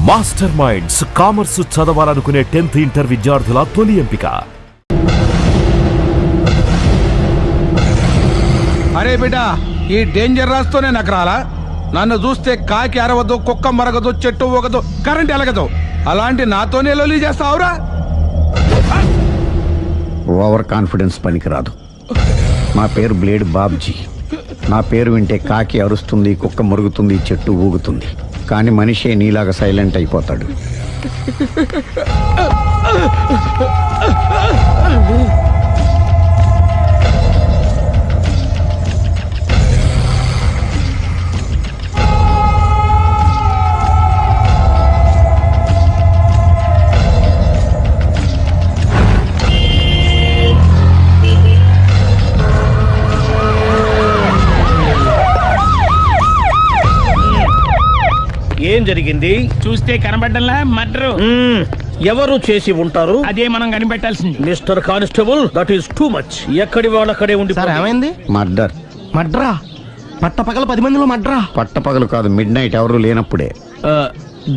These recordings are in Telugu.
మాస్టర్ మైండ్స్ కామర్స్ చదవాలనుకునే 10th ఇంటర్ విద్యార్థుల తొలి ఎంపిక. అరే బిడ్డా, ఈ డేంజర్ రాస్తూనే నాకు రాలా. నన్ను చూస్తే కాకి అరవదు, కుక్క మరగదు, చెట్టు ఊగదు, కరెంట్ ఎలగదు. అలాంటి నాతోనే లొలి చేస్తావురా? ఓవర్ కాన్ఫిడెన్స్ పనికిరాదు. నా పేరు బ్లేడ్ బాబ్జీ. నా పేరు వింటే కాకి అరుస్తుంది, కుక్క మురుగుతుంది, చెట్టు ఊగుతుంది. కానీ మనిషే నీలాగా సైలెంట్ అయిపోతాడు. ఏం జరిగింది? చూస్తే కనబడ్డంలా మర్డరు. ఎవరు చేసి ఉంటారు? అదే మనం కనిపెట్టాల్సింది. Mister constable, that is too much. ఎక్కడి వాళ్ళక్కడే ఉండి. ఏమైంది? మర్డర్. మడ్రా? పట్టపగల 10 మందిలో మడ్రా? పట్టపగలు కాదు, మిడ్ నైట్ ఎవరు లేనప్పుడే.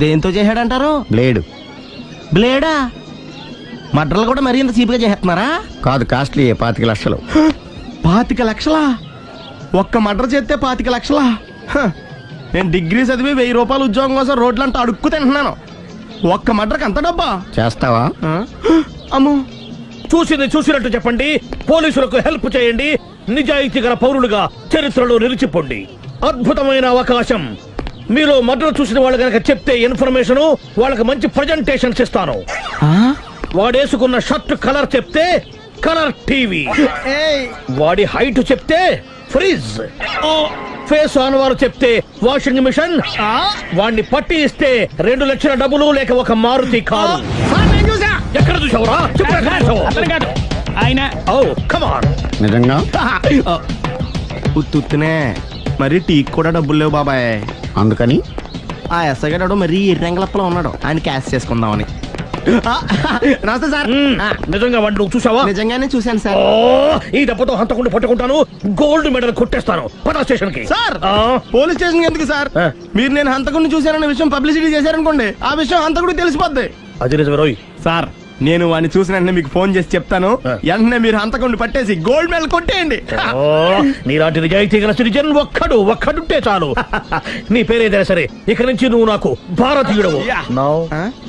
దేంతో చేశాడంటారు? బ్లేడ్. బ్లేడా? మడ్రలు కూడా మరీ ఇంత చీప్గా చేస్తున్నారా? కాదు, కాస్ట్లీ 25 లక్షలు. 25 లక్షలా? ఒక్క మడ్ర చేస్తే 25 లక్షలా? నేను డిగ్రీ చదివి 1000 రూపాయలు ఉద్యోగం కోసం రోడ్లంతా అడుక్కు తింటున్నాను. ఒక్క మడ్రకు అంత డబ్బా? చేస్తావా? అమ్మో. చూసింది చూసినట్టు చెప్పండి. పోలీసులకు హెల్ప్ చేయండి. నిజాయితీ గల పౌరులుగా చరిత్రలో నిలిచిపోండి. అద్భుతమైన అవకాశం. మీరు మర్డర్ చూసిన వాళ్ళు కనుక చెప్తే ఇన్ఫర్మేషన్, వాళ్ళకి మంచి ప్రజెంటేషన్స్ ఇస్తాను. వాడేసుకున్న షర్ట్ కలర్ చెప్తే కలర్ టీవీ, వాడి హైట్ చెప్తే ఫ్రిజ్, ఫేస్ ఆన్ వారు చెప్తే వాషింగ్ మిషన్, వాడిని పట్టి ఇస్తే 2 లక్షల డబ్బులు లేక ఒక మారుతి కారు. ఎక్కడ చూసావురా? ఆయన నిజంగా ఉత్తునే మరి టీకి కూడా డబ్బులు లేవు బాబాయ్. అందుకని ఆ ఎస్ఐ గారు మరీ ఎర్రంగలప్పలో ఉన్నాడు. ఆయన క్యాష్ చేసుకుందామని. నమస్తే సార్. నిజంగా వాడిని నువ్వు చూసావా? నిజంగానే చూశాను సార్. ఈ దెబ్బతో హంతకుండా పట్టుకుంటాను, గోల్డ్ మెడల్ కొట్టేస్తాను. పద స్టేషన్ కి. సార్, పోలీస్ స్టేషన్ ఎందుకు సార్? మీరు నేను హంతకుడిని చూశానన్న విషయం పబ్లిసిటీ చేశారనుకోండి, ఆ విషయం హంతకుడికి తెలిసిపోద్ది. అది నిజమే రోయ్. సార్, నేను వాడిని చూసిన వెంటనే మీకు ఫోన్ చేసి చెప్తాను. వెంటనే మీరు హంతకుడిని పట్టేసి గోల్డ్ మెడల్ కొట్టేయండి. నీలాంటి నిజాయితీ గల సిటిజన్ ఒక్కడుంటే చాలు. నీ పేరేదైనా సరే, ఇక నుంచి నువ్వు నాకు భారతీయుడవు,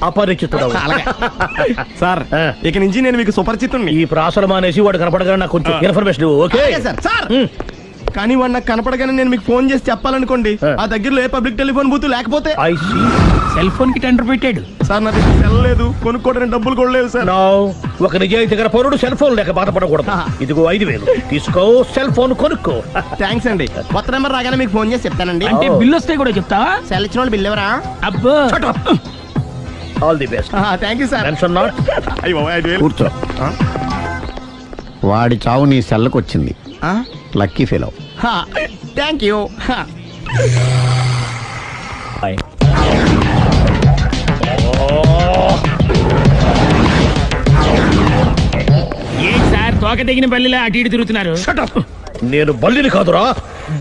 అపరిచితుడవు. సార్, ఇక నుంచి నేను మీకు సుపరిచితుడిని. ఈ ప్రాసలు మానేసి వాడు కనపడగానే నాకు కొంచెం ఇన్ఫర్మేషన్. Okay sir. కానీ వాడు నాకు కనపడగానే నేను మీకు ఫోన్ చేసి చెప్పాలనుకోండి, ఆ దగ్గరలో ఏ పబ్లిక్ టెలిఫోన్ బూత్ లేకపోతే. సెల్ ఫోన్ కి టెండర్ పెట్టాడు సార్. నా దగ్గర సెల్ లేదు, కొనుక్కోవడానికి డబ్బులు కూడా లేవు సార్. ఒక నిజాయితీ గల పౌరుడు సెల్ ఫోన్ లేక బాధపడకూడదు. ఇదిగో 5,000 తీసుకో, సెల్ ఫోన్ కొనుక్కో. థ్యాంక్స్ అండి. కొత్త నెంబర్ రాగానే మీకు ఫోన్ చేసి చెప్తానండి. అంటే బిల్ వస్తే కూడా చెప్తావా? సెల్ ఇచ్చిన వాళ్ళు బిల్ ఎవరా? అబ్బో. All the best. Thank you sir. Tension not. కూర్చో. వాడి చావు నీ సెల్లకు వచ్చింది. Lucky fellow. Thank you. ఏం సార్, తోక తెగిన బల్లిలా అటు ఇటు తిరుగుతున్నారు? నేను బల్లిని కాదురా,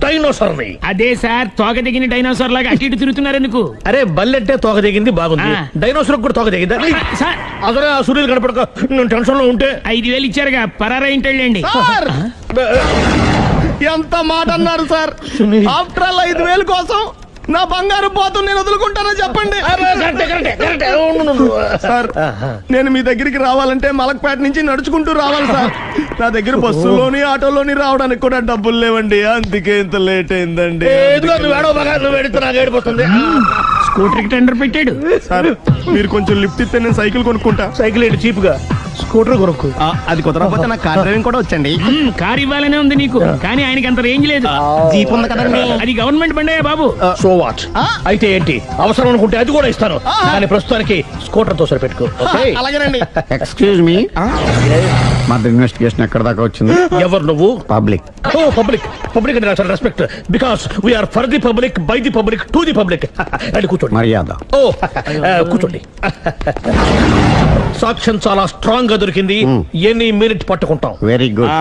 డైనోసార్ని. అదే సార్, తోక తెగిన డైనోసార్ లాగా అటు ఇటు తిరుగుతున్నారు ఎందుకు? అరే, బల్లెట్టే తోక దిగింది బాగుంది, డైనోసార్ కూడా తోక దిగింది. సార్, అసలే ఆ సూర్యులు కనపడక నేను టెన్షన్ లో ఉంటే 5,000 ఇచ్చారుగా, పరారా ఇంటండి. ఎంత మాట అన్నారు సార్? ఆఫ్టర్ ఆల్ 5,000 కోసం నా బంగారు పోతు నేను వదులుకుంటానని చెప్పండి సార్. నేను మీ దగ్గరికి రావాలంటే మలక్పేట నుంచి నడుచుకుంటూ రావాలి సార్. నా దగ్గర బస్సులోని ఆటోలోని రావడానికి కూడా డబ్బులు లేవండి. అందుకే ఇంత లేట్ అయిందండి. స్కూటర్ కి టెండర్ పెట్టాడు సార్. మీరు కొంచెం లిఫ్ట్ ఇస్తే నేను సైకిల్ కొనుక్కుంటా. సైకిల్ ఏంటి చీప్ గా, స్కూటర్ కొనుక్కు. అది కుదరకపోతే నాకు కార్ డ్రైవింగ్ కూడా వచ్చండి. కార్ ఇవ్వాలనే ఉంది నీకు, కానీ ఆయనకి అంత రేంజ్ లేదు. జీప్ ఉంది కదండి. అది గవర్నమెంట్ బండే బాబు. So what? అయితే ఏంటి, అవసరం అనుకుంటే అది కూడా ఇస్తాను, కానీ ప్రస్తుతానికి స్కూటర్ తో సరిపెట్టుకో. అలాగేనండి. ఎక్స్క్యూజ్ మీ, మర్డర్ ఇన్వెస్టిగేషన్ ఎక్కడ దాకా వచ్చింది? ఎవరు నువ్వు? పబ్లిక్. పబ్లిక్ పబ్లిక్ అంటే చాలా respect, because we are for the public, by the public, to the public. అది కూర్చోండి. మర్యాద. కూర్చోండి. సాక్ష్యం చాలా స్ట్రాంగ్ గా దొరికింది. ఎన్ని మినిట్ పట్టుకుంటాం. Very good.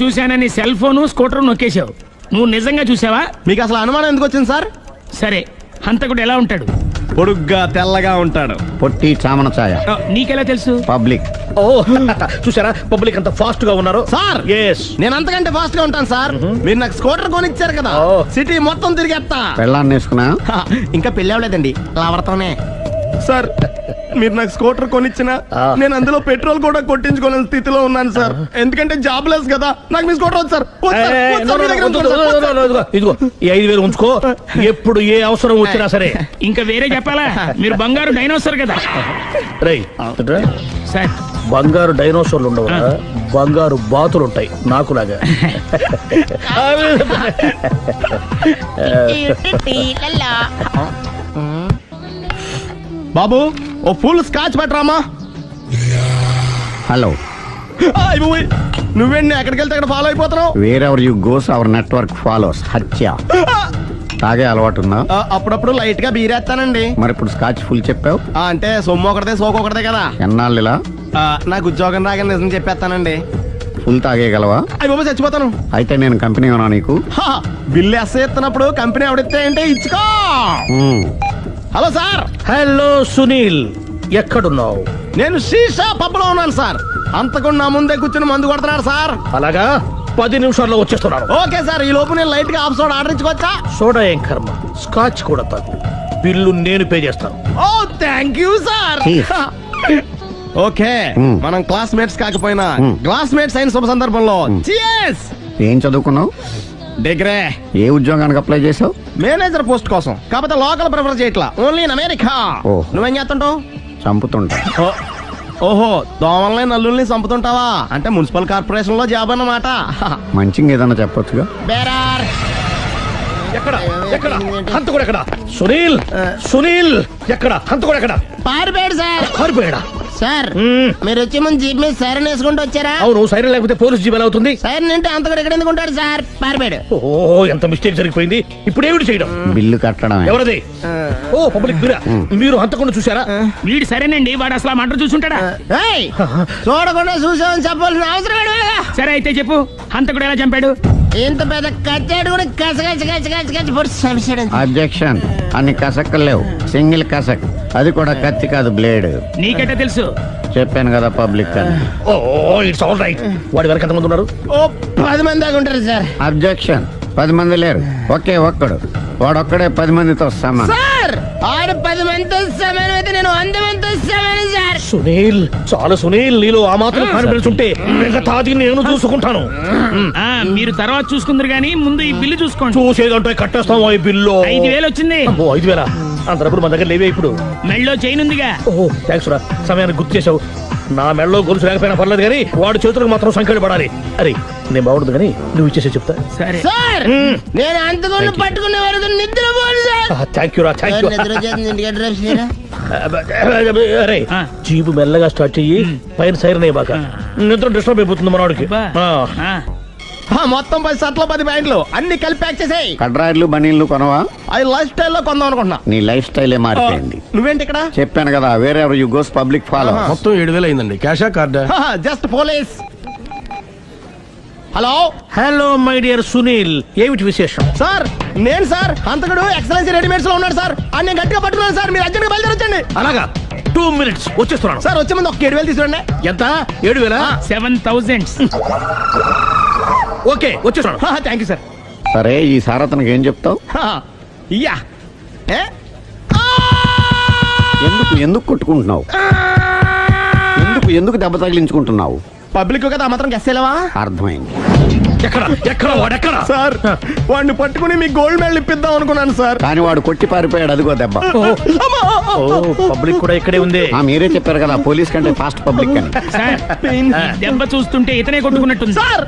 చూశానని సెల్ ఫోన్ స్కూటర్ నొక్కేశావు. నువ్వు నిజంగా చూసావా? మీకు అసలు అనుమానం ఎందుకు వచ్చింది సార్? సరే, హంతకుడు ఎలా ఉంటాడు? పొడుగ్గా తెల్లగా ఉంటాడు. పొట్టి చామన ఛాయ. నీకెలా తెలుసు? పబ్లిక్. ఓ చూసారా పబ్లిక్ అంత ఫాస్ట్ గా ఉన్నారు. సార్ ఎస్ నేను అంతకంటే ఫాస్ట్ గా ఉంటాను సార్. మీరు నాకు స్కూటర్ కొనిచ్చారు కదా, ఓ. సిటీ మొత్తం తిరిగేస్తా. పెళ్ళాన్ని వేసుకున్నా. ఇంకా పెళ్లి అవ్వలేదండి, లావడతానే. సార్ మీరు నాకు స్కూటర్ కొనిచ్చిన నేను అందులో పెట్రోల్ కూడా కొట్టించుకోలేని స్థితిలో ఉన్నాను సార్. ఎందుకంటే జాబ్ లెస్ కదా, నాకు మీ స్కూటర్ వద్దు సార్. వద్దు సార్, వద్దు సార్, మీ దగ్గర ఉంచుకోండి సార్. వద్దు సార్. ఇదిగో ఈ 5,000 ఉంచుకో. ఎప్పుడు ఏ అవసరం వచ్చినా సరే. ఇంకా వేరే చెప్పాలా? మీరు బంగారు డైనోసార్ కదా రై సార్. బంగారు డైనోసార్లు ఉండవు, బంగారు బాతులు ఉంటాయి నాకులాగా. బాబు ఓ ఫుల్ స్కాచ్ పెట్టరామా. హలో. నువ్వేండి ఎక్కడికి వెళ్తే అక్కడ ఫాలో అయిపోతున్నావు? Wherever you goes our network follows. హత్య. తాగే అలవాటు ఉందా? అప్పుడప్పుడు లైట్ గా బీరేస్తానండి. మరి ఇప్పుడు స్కాచ్ ఫుల్ చెప్పావు. అంటే సొమ్ము ఒకటిదే సోకు ఒకటిదే కదా. ఎన్నాళ్ళు ఇలా? నాకు ఉద్యోగం రాగానే నిజం చెప్పేస్తానండి. ఫుల్ తాగేయగలవా? అయ్యి బాబు చచ్చిపోతాను. అయితే నేను కంపెనీ ఉన్నా నీకు. బిల్లు ఎస్ ఎత్తినప్పుడు కంపెనీ ఎవడితే అంటే ఇచ్చుకో. Hello sir. హలో సునీల్, ఎక్కడున్నావు? నేను శీషా పబ్లో ఉన్నాను సార్. అంతకుండా నా ముందే కూర్చుని మందు కొడుతున్నాడు సార్. అలాగా 10 నిమిషాల్లో వచ్చేస్తున్నాను. ఓకే సార్, ఈ లోపు నేను లైట్ గా హాఫ్ సోడా ఆర్డర్ ఇచ్చుకోవచ్చా? సోడా ఏం కర్మ, స్కాచ్ కూడా తాగు. బిల్లు నేను పే చేస్తాను. Oh thank you sir. Cheers. Okay మనం క్లాస్మేట్స్ కాకపోయినా క్లాస్మేట్స్ అయిన శుభ సందర్భంలో cheers. ఏం చదువుకున్నావు? డిగ్రీ. ఏ ఉద్యోగానికి అప్లై చేసావు? మేనేజర్ పోస్ట్ కోసం, కాకపోతే లోకల్ ప్రిఫర్ చేయట్లా, ఓన్లీ ఇన్ అమెరికా. ఓహ్. నువ్వేం చేస్తుంటావు? చంపుతుంటా. ఓహో, దోమల్ని నల్లుల్ని చంపుతుంటావా? అంటే మున్సిపల్ కార్పొరేషన్ లో జాబ్ అన్నమాట. మంచిగా ఏదన్నా చెప్పొచ్చుగా. బేరార్. ఎక్కడ ఎక్కడ హంతకుడు ఎక్కడ? సునీల్, సునీల్ ఎక్కడ? హంతకుడు ఎక్కడ? పారిపోయాడు సార్. పారిపోయాడా? సార్ మీరు వచ్చే ముందు జీప్ మీద సైరన్ వేసుకుంటూ వచ్చారా? అవును, సైరన్ లేకపోతే పోలీస్ జీవన్ అవుతుంది. సైరన్ అంటే అంత కూడా ఎక్కడ ఎందుకు ఉంటాడు సార్? పారిపోయాడు. ఓ ఎంత మిస్టేక్ జరిగిపోయింది. ఇప్పుడు ఏమిటి చేయడం? బిల్లు కట్టడమే. ఎవరది? ఓ పబ్లిక్ మీరా? మీరు హంతకుండా చూసారా? వీడు సరేనండి, వాడు అసలు ఆ మంట చూసుంటాడా? ఏయ్, చూడకుండా చూసామని చెప్పాల్సిన అవసరం ఏంటి లేదా? సరే అయితే చెప్పు, హంతకుడు ఎలా చంపాడు? ఇంత పెద్ద కచ్చాడు కూడా కచ్చ పొడి సమస్య. అబ్జెక్షన్. అన్ని కసక్కలు లేవు, సింగిల్ కసక్. అది కూడా కత్తి కాదు, బ్లేడ్. నీకెట్టా తెలుసు? చెప్పాను కదా పబ్లిక్ అని. Oh it's all right. వాడి వరకు ఎంతమంది ఉన్నారు? ఓ 10 మంది దాకా ఉంటారు సార్. అబ్జెక్షన్. 10 మంది లేరు, ఒకే ఒక్కడు. వాడొక్కడే 10 మందితో సమానం. సార్ ఆడు 10 మందితో సమానం అయితే నేను 100 మందితో సమానం సార్. సునీల్, చాలా సునీల్, నీలో ఆ మాత్రం కాన్ఫిడెన్స్ ఉంటే మిగతాది నేను చూసుకుంటాను. ఆ మీరు తర్వాత చూసుకుందరు గానీ ముందు ఈ బిల్లు చూసుకోండి. చూసేదంటే కట్టేస్తాం ఈ బిల్లు. 5,000 వచ్చింది. 5,000? అంత డబ్బులు మన దగ్గర లేవే ఇప్పుడు. మెళ్ళో చైన్ ఉందిగా. ఓహో థ్యాంక్స్ రా, సమయానికి గుర్తు చేసావు. నా మెడలో గొలుసు లేకపోయినా పర్లేదు కానీ వాడి చేతులకు మాత్రం సంఖ్యలు పడాలి. అరే నేను బాగుండదు కానీ నువ్వు ఇచ్చేసే చెప్తా. సరే సార్ నేను అంతకుండా పట్టుకునే వరకు నిద్రపోను సార్. థ్యాంక్ యూ రా, థ్యాంక్ యూ. నిద్ర వచ్చేస్తుంది, ఇంటికి అడ్రస్ చేయరా? అరే ఆ. జీబు మెల్లగా స్టార్ట్ చెయ్యి, పైన సైరన్ అయ్యాక నిద్ర డిస్టర్బ్ అయిపోతుంది మనవాడికి. అబ్బా. ఆ, మొత్తం 10 షర్ట్లు 10 ప్యాంట్లు అన్ని కలిపి ప్యాక్ చేసేయ్. కడ్రాయిలు బనీళ్లు కొనవా? అది లైఫ్ స్టైల్లో కొందాం అనుకుంటున్నా. నీ లైఫ్ స్టైలే మారిపోయింది. నువ్వేంటి ఇక్కడ? చెప్పాను కదా, వేరే ఎవరు యు గోస్ పబ్లిక్ ఫాలో. మొత్తం 7,000 అయిందండి. క్యాషా కార్డా? Just police. Hello hello my dear Sunil, ఏమిటి విశేషం? సార్, నేను సార్ అంతకుడు ఎక్సలెన్సీ రెడీమేడ్స్ లో ఉన్నాడు సార్. అని నేను గట్టిగా పట్టుకున్నాను సార్. మీరు అర్జెంట్గా బయలుదేరొచ్చండి. అలాగా 2 minutes వచ్చేస్తున్నాను. సార్ వచ్చే ముందు ఒక 7,000 తీసుకురండి. ఎంత? 7,000? 7,000. ఓకే వచ్చేస్తున్నాను. Thank you sir. సరే, ఈ సారతనకి ఏం చెప్తావు? ఇయ్యా ఏ? ఎందుకు కొట్టుకుంటున్నావు? ఎందుకు దెబ్బ తగిలించుకుంటున్నావు? పబ్లిక్ కదా మాత్రం గెస్సేలేవా? అర్థమైంది. ఎక్కడ ఎక్కడ వాడెక్కడ? సార్ వాడిని పట్టుకుని మీకు గోల్డ్ మెడల్ ఇప్పిద్దాం అనుకున్నాను సార్. కానీ వాడు కొట్టి పారిపోయాడు, అదిగో దెబ్బ. ఓ పబ్లిక్ కూడా ఇక్కడే ఉంది. మీరే చెప్పారు కదా పోలీస్ కంటే ఫాస్ట్ పబ్లిక్ అని. సార్ ఈ దెబ్బ చూస్తుంటే ఇతనే కొట్టుకున్నట్టుంది. సార్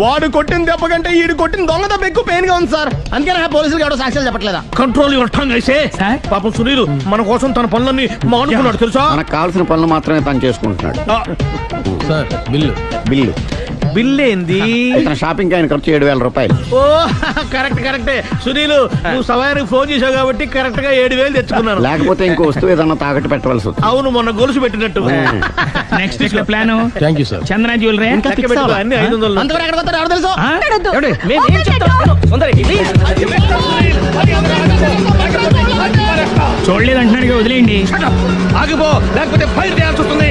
వాడు కొట్టిన దెబ్బ కంటే ఈడు కొట్టిన దొంగ దెబ్బ ఎక్కువ పెయిన్ గా ఉంది సార్. అందుకే నా పోలీసులు ఎవడో సాక్ష్యాలు చెప్పట్లేదా? కంట్రోల్ యువర్ టంగ్ అయితే. సార్? పాపం సునీల్ మన కోసం తన పనులన్నీ మానుకున్నాడు తెలుసా? మనకు కావాల్సిన పనులు మాత్రమే తను చేసుకుంటున్నాడు. Sir bill. బిల్లు బిల్ ఏంది? ఇతను షాపింగ్ ఆయన ఖర్చు 7,000 రూపాయలు. ఓ కరెక్టే సునీల్, నువ్వు సమయానికి ఫోన్ చేసావు కాబట్టి కరెక్ట్ గా 7,000 తెచ్చుకున్నాను. లేకపోతే ఇంకో వస్తువు ఏదన్నా తాకట్టు పెట్టవలసి వస్తుంది. అవును, మొన్న గొలుసు పెట్టినట్టు. Next week plan thank you sir. Chandana jewellery. లెక్క పెట్టుకో, అన్ని 500. అంతవరకు ఎక్కడ పోతారు ఎవరు తెలుసు? మేమేం చెప్తాం? తొందరగా please. చూడలేదు అంటున్నాడు, వదిలేయండి. ఆగిపో, లేకపోతే ఫైల్ చేయాల్సి వస్తుంది.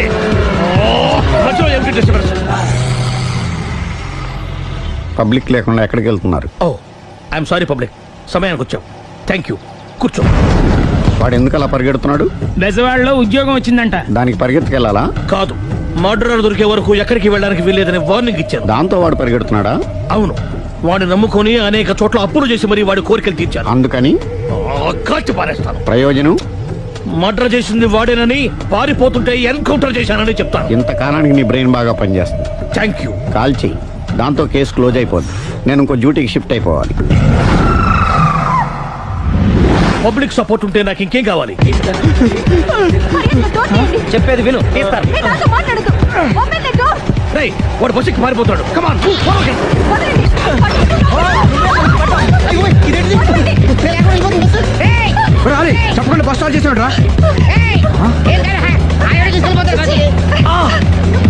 మధ్యలో ఏమిటి డిస్టర్బెన్స్? పబ్లిక్ లేకుండా ఎక్కడికి వెళ్తున్నారు? ఓ ఐఎమ్ సారీ పబ్లిక్, సమయానికి వచ్చాం. థ్యాంక్ యూ, కూర్చో. వాడు ఎందుకు అలా పరిగెడుతున్నాడు? బెజవాడలో ఉద్యోగం వచ్చిందంట. దానికి పరిగెత్తుకెళ్ళాలా? కాదు, మర్డరర్ దొరికే వరకు ఎక్కడికి వెళ్ళడానికి వీల్లేదని వార్నింగ్ ఇచ్చాను. దాంతో వాడు పరిగెడుతున్నాడా? అవును, వాడిని నమ్ముకొని అనేక చోట్ల అప్పులు చేసి మరి వాడి కోరికలు తీర్చాను. అందుకని కాల్చి పారేస్తాను. ప్రయోజనం? మర్డర్ చేసింది వాడేనని, పారిపోతుంటే ఎన్కౌంటర్ చేశానని చెప్తాను. ఇంతకాలానికి నీ బ్రెయిన్ బాగా పనిచేస్తుంది. Thank you. కాల్ చెయ్యి, దాంతో కేసు క్లోజ్ అయిపోద్ది. నేను ఇంకో డ్యూటీకి షిఫ్ట్ అయిపోవాలి. పబ్లిక్ సపోర్ట్ ఉంటే నాకు ఇంకేం కావాలి? చెప్పేది విను. రేయ్, వాడు బస్సుకి మారిపోతాడు. కమాన్ చెప్పకుండా బస్ స్టార్ట్ చేసాడు రా.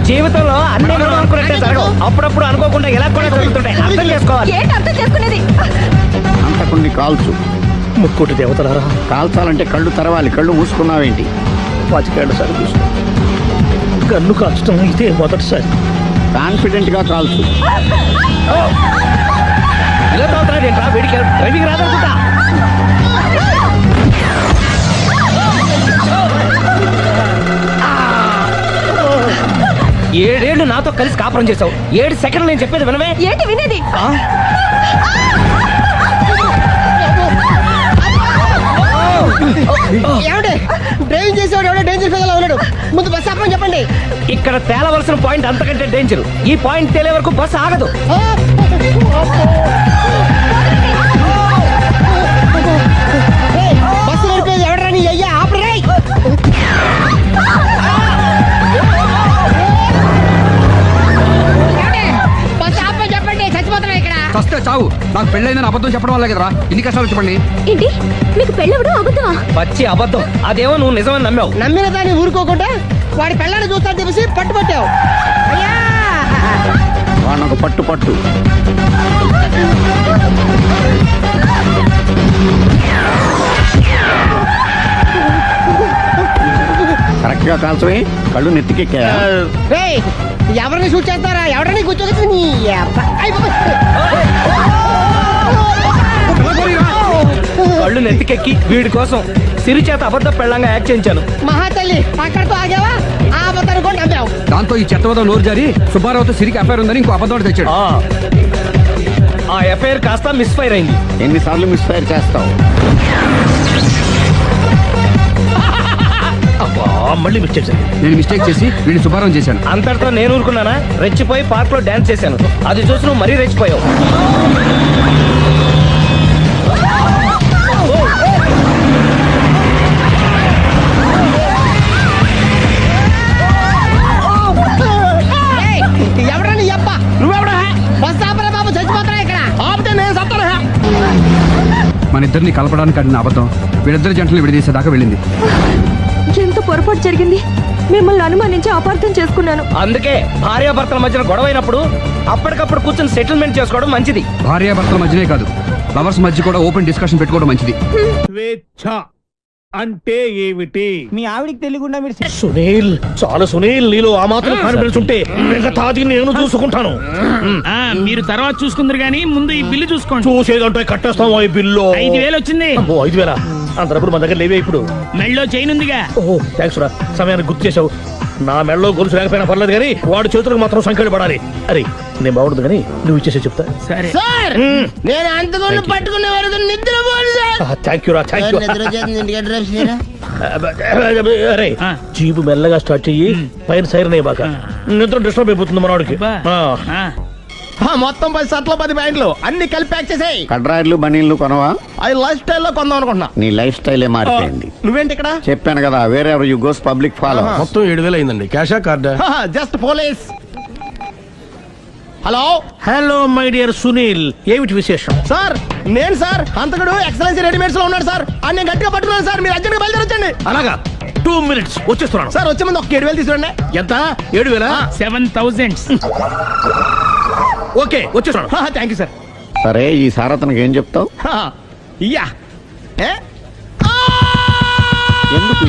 జీవితంలో అన్ని మనం అనుకున్నట్టే జరగవు. అప్పుడప్పుడు అనుకోకుండా ఎలా కూడా జరుగుతుంటాయి. అర్థం చేసుకోవాలి. అంతకుని కాల్చు. ముక్కోటి దేవతలారా, కాల్చాలంటే కళ్ళు తెరవాలి. కళ్ళు మూసుకున్నావేంటి? 25 సార్లు చూసిన గన్ను కాల్చడం ఇదే మొదటిసారి. కాన్ఫిడెంట్ గా కాల్చు. ఇలా తాగుతున్నాడు ఏంట్రా? వీడికి డ్రైవింగ్ రాదనుకుంటా. ఏడేళ్లు నాతో కలిసి కాపురం చేసావు. 7 సెకండ్లు నేను చెప్పేది వినవే. ఏంటి వినేది? ఏమంటే డ్రైవింగ్ చేసేవాడు ఎవడో డేంజర్ ఫీల్ ఉన్నాడు. ముందు బస్ ఆపమని చెప్పండి. ఇక్కడ తేలవలసిన పాయింట్ అంతకంటే డేంజర్. ఈ పాయింట్ తేలే వరకు బస్సు ఆగదు. బస్సు నడిపేది ఎవడరా నీ అయ్యా? ఆపరే. బస్ ఆపమని చెప్పండి, చచ్చిపోతున్నా ఇక్కడ. వస్తే చావు. నాకు పెళ్ళైందని అబద్ధం చెప్పడం వల్ల కదరా ఇన్ని కష్టాలు చెప్పండి. ఏంటి మీకు పెళ్ళవడం అబద్ధమా? పచ్చి అబద్ధం. అదేమో నువ్వు నిజమని నమ్మావు. నమ్మిన దాన్ని ఊరుకోకుండా వాడి పెళ్ళాన్ని చూస్తా తెలిసి పట్టుబట్టావు. అయ్యా వాడిని ఒక పట్టు పట్టు. కరెక్ట్ గా కాల్చవే. కళ్ళు నెత్తికెక్కా? రేయ్, ఎవరిని షూట్ చేస్తారా? ఎవరిని కూర్చోగచ్చు నీ అబ్బా. అయ్ బాబోయ్. కళ్ళు నెత్తికెక్కి వీడి కోసం సిరి చేత అబద్ధ పెళ్ళంగా యాక్ట్ చేయించాను. మహాతల్లి అక్కడితో ఆగావా? ఆ అబద్ధాన్ని కూడా నమ్మావు. దాంతో ఈ చెత్తవదో నోరు జారి సుబ్బారావుతో సిరికి అఫైర్ ఉందని ఇంకో అబద్ధం తెచ్చాడు. ఆ ఎఫ్ఐఆర్ కాస్త మిస్ఫైర్ అయింది. ఎన్నిసార్లు మిస్ఫైర్ చేస్తావు? మళ్ళీ మిస్ చేశాను. నేను మిస్టేక్ చేసి వీడిని సుబ్బారావు చేశాను. అంతటితో నేను ఊరుకున్నానా? రెచ్చిపోయి పార్క్ లో డాన్స్ చేశాను. అది చూసి నువ్వు మరీ రెచ్చిపోయావు. ఎవరా నీ అబ్బా? నువ్వెవడా? బస్ ఆపరా బాబు, చచ్చిపోతున్నా ఇక్కడ. ఆపితే నేను సత్తానా? మన ఇద్దరిని కలపడానికి ఆడిన అబద్ధం వీళ్ళిద్దరి జంటలు విడదీసేదాకా వెళ్ళింది. ఎంత పొరపాటు జరిగింది. మిమ్మల్ని అనుమానించి అపార్థం చేసుకున్నాను. అందుకే భార్యాభర్తల మధ్యన గొడవైనప్పుడు అప్పటికప్పుడు కూర్చొని సెటిల్మెంట్ చేసుకోవడం మంచిది. భార్యాభర్తల మధ్యనే కాదు, లవర్స్ మధ్య కూడా ఓపెన్ డిస్కషన్ పెట్టుకోవడం మంచిది. స్వేచ్ఛ అంటే ఏమిటి? మీ ఆవిడికి తెలియకుండా మీరు సునీల్, చాలా సునీల్, నీలో ఆ మాత్రం కాన్ఫిడెన్స్ ఉంటే మిగతాది నేను చూసుకుంటాను. మీరు తర్వాత చూసుకుందరు గానీ ముందు ఈ బిల్లు చూసుకోండి. చూసేదంటే కట్టేస్తాం. ఈ బిల్లు 5,000 వచ్చింది. 5,000 అంతప్పుడు మన దగ్గర లేవే ఇప్పుడు. మెళ్ళో చైన్ ఉందిగా. ఓహో థ్యాంక్స్ రా, సమయానికి గుర్తు చేసావు. నా మెడలో గొలుసు లేకపోయినా పర్లేదు కానీ వాడి చేతులకు మాత్రం సంఖ్యలు పడాలి. అరే నేను బాగుండదు కానీ నువ్వు ఇచ్చేసే చెప్తా. సరే సార్, నేను అంతకుండా పట్టుకునే వరకు నిద్రపోను సార్. థ్యాంక్ యూ రా, థ్యాంక్ యూ. నిద్ర వచ్చేస్తుంది, ఇంటికి డ్రైవ్ చేయరా? అరే ఆ. జీబు మెల్లగా స్టార్ట్ చెయ్యి. పైన సైరన్ అయ్యాక నిద్ర డిస్టర్బ్ అయిపోతుంది మనవాడికి. మొత్తం 10 షర్ట్లు 10 ప్యాంట్లు అన్ని కలిపి ప్యాక్ చేసేయ్. కడ్రాయిలు బనీళ్లు కొనవా? అది లైఫ్ స్టైల్లో కొందాం అనుకుంటున్నా. నీ లైఫ్ స్టైలే మారిపోయింది. నువ్వేంటి ఇక్కడ? చెప్పాను కదా, వేరే యు గోస్ పబ్లిక్ ఫాలో. మొత్తం 7,000 అయిందండి. క్యాషా కార్డా? Just police. Hello hello my dear Sunil, ఏమిటి విశేషం? సార్ నేను సార్ హంతకుడు ఎక్సలెన్సీ రెడీమేడ్స్ లో ఉన్నాడు సార్ అని నేను గట్టిగా పట్టుకున్నాను సార్. మీరు అర్జెంట్గా బయలుదేరొచ్చండి. అలాగా, 2 minutes వచ్చేస్తున్నాను. సార్ వచ్చే ముందు ఒక 7,000 తీసుకోండి. ఎంత? 7,000? 7,000. ఓకే, వచ్చేస్తున్నాను. Thank you sir. సరే ఈసారి అతనికి ఏం చెప్తావు? ఇయ్యా ఏ?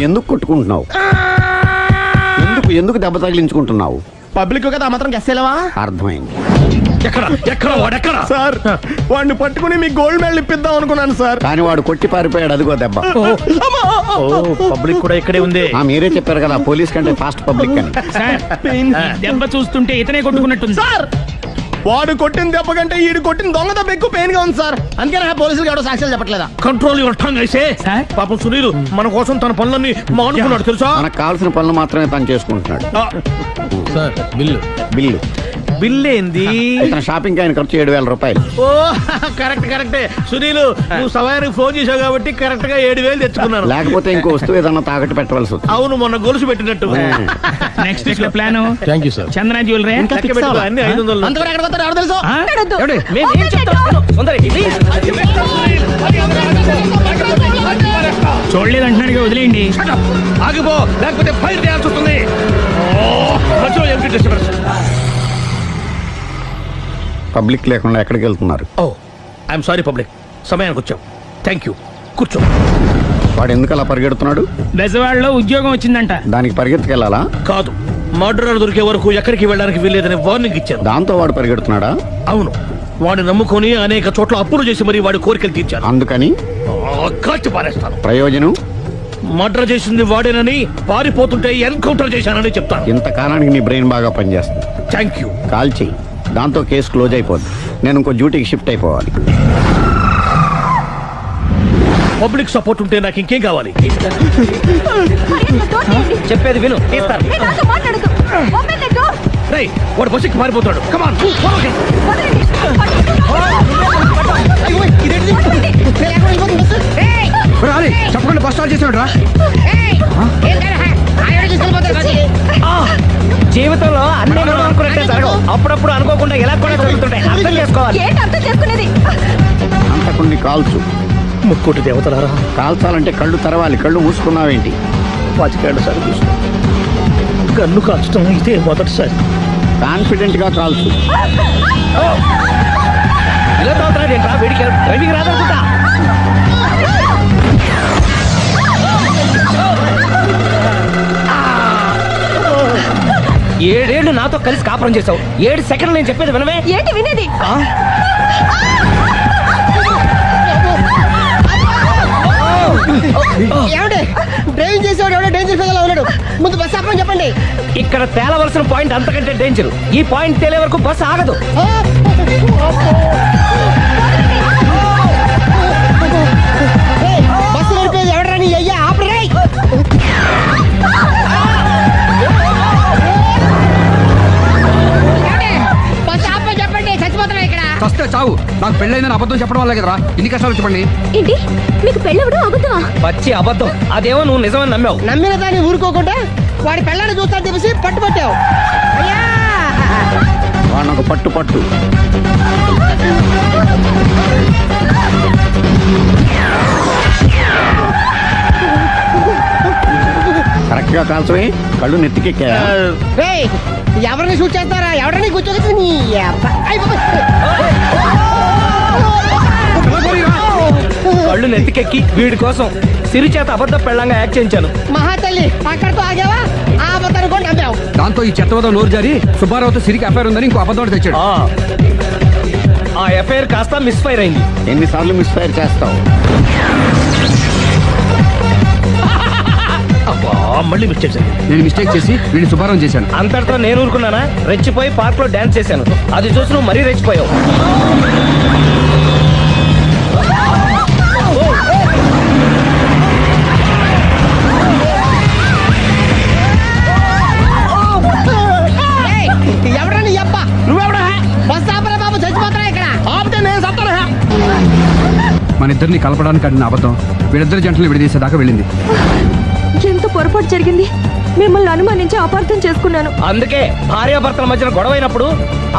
ఎందుకు కొట్టుకుంటున్నావు? ఎందుకు దెబ్బ తగిలించుకుంటున్నావు? పబ్లిక్ కదా ఆ మాత్రం గెస్సేలేవా? అర్థమైంది. ఎక్కడ వాడెక్కడ? సార్ వాడిని పట్టుకుని మీ గోల్డ్ మెడల్ ఇప్పిద్దాం అనుకున్నాను సార్. కానీ వాడు కొట్టి పారిపోయాడు, అదిగో దెబ్బ. పబ్లిక్ కూడా ఇక్కడే ఉంది. మీరే చెప్పారు కదా పోలీస్ కంటే ఫాస్ట్ పబ్లిక్ అని. సార్ దెబ్బ చూస్తుంటే ఇతనే కొట్టుకున్నట్టుంది. సార్ వాడు కొట్టిన దెబ్బ కంటే ఈడు కొట్టిన దొంగ దెబ్బ ఎక్కువ పెయిన్ గా ఉంది సార్. అందుకే నా పోలీసులు ఎవడో సాక్ష్యాలు చెప్పట్లేదా? కంట్రోల్ యువర్ టంగ్ అయితే. సార్? పాపం సునీల్ మన కోసం తన పనులన్నీ మానుకున్నాడు తెలుసా? మనకు కావాల్సిన పనులు మాత్రమే తను చేసుకుంటున్నాడు. Sir bill. బిల్ ఏంది? ఇతను షాపింగ్ ఆయన ఖర్చు 7,000 రూపాయలు. ఓ కరెక్టే సునీల్, నువ్వు సమయానికి ఫోన్ చేసావు కాబట్టి కరెక్ట్ గా 7,000 తెచ్చుకున్నాను. లేకపోతే ఇంకో వస్తువు ఏదన్నా తాకట్టు పెట్టవలసి వస్తుంది. అవును, మొన్న గొలుసు పెట్టినట్టు. నెక్స్ట్ వీక్ లో plan thank you sir. Chandana jewellery. లెక్క పెట్టుకో, అన్ని 500. అంతవరకు ఎక్కడ పోతారు ఎవరు తెలుసు? చూడలేదు అంటున్నాడు, వదిలేయండి. ఆగిపో, లేకపోతే ఫైర్ చేయాల్సి వస్తుంది. మధ్యలో ఎంపీ డిస్టర్బెన్స్. పబ్లిక్ లేకుండా ఎక్కడికి వెళ్తున్నారు? ఓ ఐఎమ్ సారీ పబ్లిక్, సమయానికి వచ్చాం. థ్యాంక్ యూ, కూర్చో. వాడు ఎందుకు అలా పరిగెడుతున్నాడు? బెజవాడలో ఉద్యోగం వచ్చిందంట. దానికి పరిగెత్తుకెళ్ళాలా? కాదు, మర్డరర్ దొరికే వరకు ఎక్కడికి వెళ్ళడానికి వీల్లేదని వార్నింగ్ ఇచ్చారు. దాంతో వాడు పరిగెడుతున్నాడా? అవును, వాడిని నమ్ముకొని అనేక చోట్ల అప్పులు చేసి మరి వాడి కోరికలు తీర్చారు. అందుకని కాల్చి పారేస్తాను. ప్రయోజనం? మర్డర్ చేసింది వాడేనని, పారిపోతుంటే ఎన్కౌంటర్ చేశానని చెప్తాను. ఇంతకాలానికి నీ బ్రెయిన్ బాగా పనిచేస్తుంది. Thank you. కాల్ చెయ్యి, దాంతో కేసు క్లోజ్ అయిపోద్ది. నేను ఇంకో డ్యూటీకి షిఫ్ట్ అయిపోవాలి. పబ్లిక్ సపోర్ట్ ఉంటే నాకు ఇంకేం కావాలి? చెప్పేది విను, తీస్తారు. రేయ్, వాడు బస్సుకి పారిపోతాడు. కమాన్, చెప్పకుండా బస్ స్టార్ట్ చేసాడు రా. జీవితంలో అన్ని మనం అనుకున్నట్టే జరగవు. అప్పుడప్పుడు అనుకోకుండా ఎలా కూడా జరుగుతుంటాయి. అర్థం చేసుకోవాలి. ఏంటి అర్థం చేసుకునేది? అంతకుని కాల్చు. ముక్కోటి దేవతలారా, కాల్చాలంటే కళ్ళు తెరవాలి. కళ్ళు మూసుకున్నావేంటి? 25 సార్లు చూసిన గన్ను కాల్చడం ఇదే మొదటిసారి. కాన్ఫిడెంట్ గా కాల్చు. ఇలా తోతున్నాడు ఏంట్రా? వీడికి డ్రైవింగ్ రాదనుకుంటా. ఏడేళ్లు నాతో కలిసి కాపురం చేసావు. 7 సెకండ్లు నేను చెప్పేది వినవే. ఏంటి వినేది? డ్రైవింగ్ చేసేవాడు ఎవడో డేంజర్ ఫీల్ ఉన్నాడు. ముందు బస్ ఆపమని చెప్పండి. ఇక్కడ తేలవలసిన పాయింట్ అంతకంటే డేంజర్. ఈ పాయింట్ తేలే వరకు బస్సు ఆగదు. బస్సు నడిపేది ఎవడరా నీ అయ్యా? ఆపరే. బస్ ఆపమని చెప్పండి, చచ్చిపోతున్నా ఇక్కడ. ఫస్ట్ చావు. నాకు పెళ్ళైందని అబద్ధం చెప్పడం వల్ల కదరా ఇన్ని కష్టాలు చెప్పండి. ఏంటి మీకు పెళ్ళవడం అబద్ధమా? పచ్చి అబద్ధం. అదేమో నువ్వు నిజమని నమ్మావు. నమ్మిన దాన్ని ఊరుకోకుండా వాడి పెళ్ళాన్ని చూస్తాను తెలిసి పట్టుబట్టావు. అయ్యా వాడిని ఒక పట్టు పట్టు. కరెక్ట్ గా కాల్చవే. కళ్ళు నెత్తికెక్కా? రేయ్, ఎవరిని షూట్ చేస్తారా? ఎవరిని కూర్చోగచ్చు నీ అబ్బ. అయ్ బాబోయ్. కళ్ళు నెత్తికెక్కి వీడి కోసం సిరి చేత అబద్ధ పెళ్ళంగా యాక్ట్ చేయించాను. మహాతల్లి అక్కడితో ఆగావా? ఆ అబద్ధాన్ని కూడా నమ్మావు. దాంతో ఈ చెత్తవద నోరు జారి సుబ్బారావుతో సిరికి అఫైర్ ఉందని ఇంకో అబద్ధం తెచ్చాడు. ఆ ఎఫ్ఐఆర్ కాస్త మిస్ఫైర్ అయింది. ఎన్నిసార్లు మిస్ఫైర్ చేస్తావు? మళ్ళీ మిస్టేక్ జరిగింది. నేను మిస్టేక్ చేసి వీడిని సుబ్బారావు చేశాను. అంతటితో నేను ఊరుకున్నానా? రెచ్చిపోయి పార్క్ లో డాన్స్ చేశాను. అది చూసి నువ్వు మరీ రెచ్చిపోయావు. ఎవరా నీ అబ్బా? నువ్వెవడా? బస్ ఆపరా బాబు, చచ్చిపోతున్నా ఇక్కడ. ఆపితే నేను సత్తాను. మన ఇద్దరిని కలపడానికి ఆడిన అబద్ధం వీళ్ళిద్దరి జంటలు విడదీసేదాకా వెళ్ళింది. ఎంత పొరపాటు జరిగింది? మిమ్మల్ని అనుమానించి అపార్థం చేసుకున్నాను. అందుకే భార్యాభర్తల మధ్యన గొడవ అయినప్పుడు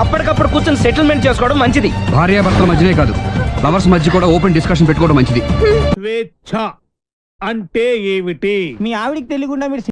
అప్పటికప్పుడు కూర్చొని సెటిల్మెంట్ చేసుకోవడం మంచిది. భార్యాభర్తల మధ్యనే కాదు, లవర్స్ మధ్య కూడా ఓపెన్ డిస్కషన్ పెట్టుకోవడం మంచిది. స్వేచ్ఛ అంటే ఏమిటి? మీ ఆవిడికి తెలియకుండా మీరు